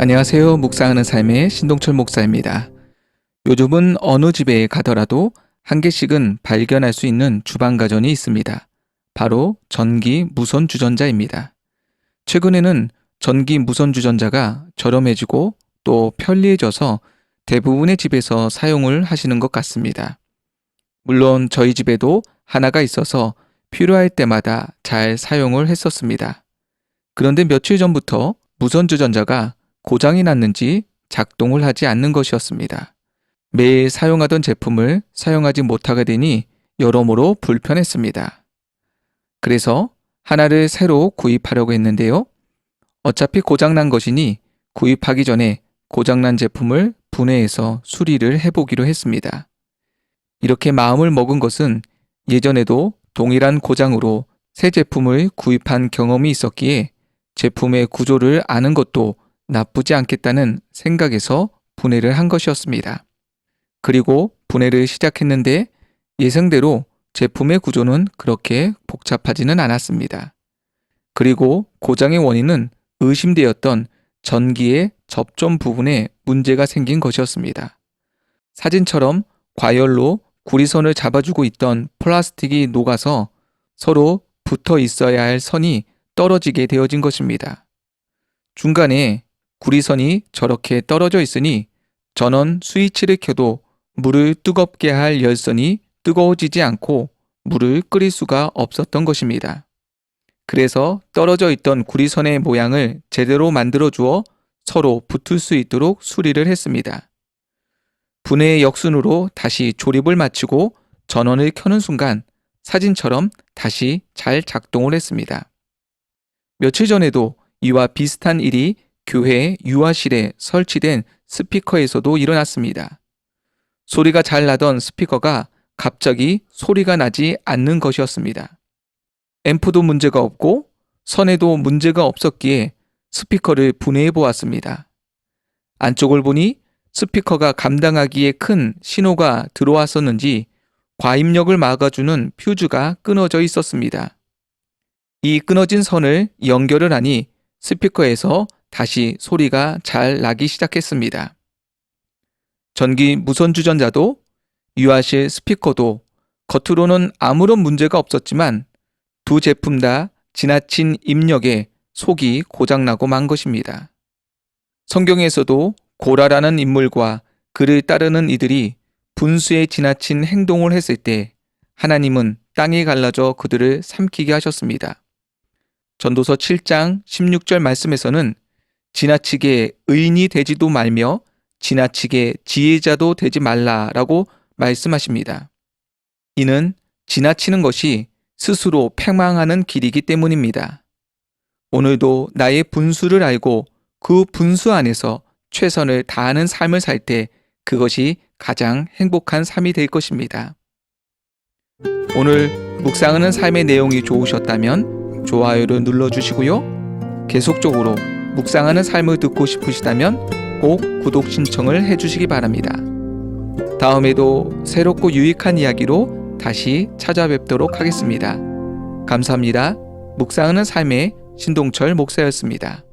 안녕하세요. 묵상하는 삶의 신동철 목사입니다. 요즘은 어느 집에 가더라도 한 개씩은 발견할 수 있는 주방가전이 있습니다. 바로 전기 무선 주전자입니다. 최근에는 전기 무선 주전자가 저렴해지고 또 편리해져서 대부분의 집에서 사용을 하시는 것 같습니다. 물론 저희 집에도 하나가 있어서 필요할 때마다 잘 사용을 했었습니다. 그런데 며칠 전부터 무선 주전자가 고장이 났는지 작동을 하지 않는 것이었습니다. 매일 사용하던 제품을 사용하지 못하게 되니 여러모로 불편했습니다. 그래서 하나를 새로 구입하려고 했는데요. 어차피 고장난 것이니 구입하기 전에 고장난 제품을 분해해서 수리를 해보기로 했습니다. 이렇게 마음을 먹은 것은 예전에도 동일한 고장으로 새 제품을 구입한 경험이 있었기에 제품의 구조를 아는 것도 나쁘지 않겠다는 생각에서 분해를 한 것이었습니다. 그리고 분해를 시작했는데 예상대로 제품의 구조는 그렇게 복잡하지는 않았습니다. 그리고 고장의 원인은 의심되었던 전기의 접점 부분에 문제가 생긴 것이었습니다. 사진처럼 과열로 구리선을 잡아주고 있던 플라스틱이 녹아서 서로 붙어 있어야 할 선이 떨어지게 되어진 것입니다. 중간에 구리선이 저렇게 떨어져 있으니 전원 스위치를 켜도 물을 뜨겁게 할 열선이 뜨거워지지 않고 물을 끓일 수가 없었던 것입니다. 그래서 떨어져 있던 구리선의 모양을 제대로 만들어 주어 서로 붙을 수 있도록 수리를 했습니다. 분해의 역순으로 다시 조립을 마치고 전원을 켜는 순간 사진처럼 다시 잘 작동을 했습니다. 며칠 전에도 이와 비슷한 일이 교회 유아실에 설치된 스피커에서도 일어났습니다. 소리가 잘 나던 스피커가 갑자기 소리가 나지 않는 것이었습니다. 앰프도 문제가 없고 선에도 문제가 없었기에 스피커를 분해해 보았습니다. 안쪽을 보니 스피커가 감당하기에 큰 신호가 들어왔었는지 과입력을 막아주는 퓨즈가 끊어져 있었습니다. 이 끊어진 선을 연결을 하니 스피커에서 다시 소리가 잘 나기 시작했습니다. 전기 무선 주전자도 유아실 스피커도 겉으로는 아무런 문제가 없었지만 두 제품 다 지나친 입력에 속이 고장나고 만 것입니다. 성경에서도 고라라는 인물과 그를 따르는 이들이 분수에 지나친 행동을 했을 때 하나님은 땅이 갈라져 그들을 삼키게 하셨습니다. 전도서 7장 16절 말씀에서는 지나치게 의인이 되지도 말며 지나치게 지혜자도 되지 말라라고 말씀하십니다. 이는 지나치는 것이 스스로 패망하는 길이기 때문입니다. 오늘도 나의 분수를 알고 그 분수 안에서 최선을 다하는 삶을 살 때 그것이 가장 행복한 삶이 될 것입니다. 오늘 묵상하는 삶의 내용이 좋으셨다면 좋아요를 눌러주시고요. 계속적으로 묵상하는 삶을 듣고 싶으시다면 꼭 구독 신청을 해주시기 바랍니다. 다음에도 새롭고 유익한 이야기로 다시 찾아뵙도록 하겠습니다. 감사합니다. 묵상하는 삶의 신동철 목사였습니다.